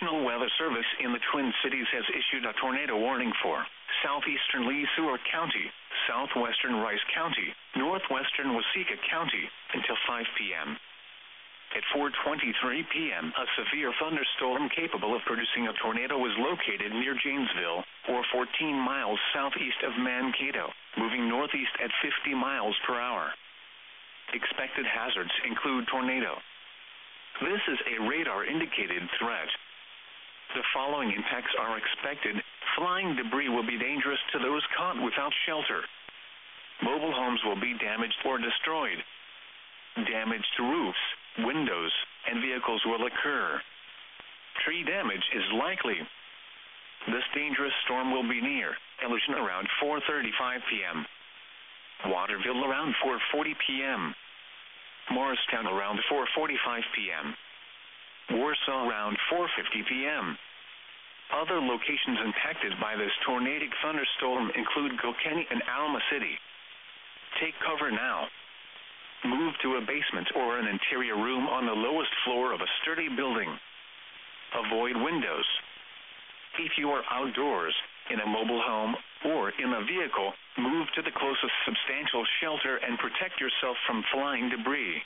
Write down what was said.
National Weather Service in the Twin Cities has issued a tornado warning for Southeastern Le Sueur County, Southwestern Rice County, Northwestern Waseca County until 5 p.m. At 4:23 p.m., a severe thunderstorm capable of producing a tornado was located near Janesville, or 14 miles southeast of Mankato, moving northeast at 50 miles per hour. Expected hazards include tornado. This is a radar-indicated threat. The following impacts are expected. Flying debris will be dangerous to those caught without shelter. Mobile homes will be damaged or destroyed. Damage to roofs, windows, and vehicles will occur. Tree damage is likely. This dangerous storm will be near Ellerton around 4:35 p.m. Waterville around 4:40 p.m. Morristown around 4:45 p.m. Warsaw around 4:50 p.m. Other locations impacted by this tornadic thunderstorm include Kilkenny and Alma City. Take cover now. Move to a basement or an interior room on the lowest floor of a sturdy building. Avoid windows. If you are outdoors, in a mobile home, or in a vehicle, move to the closest substantial shelter and protect yourself from flying debris.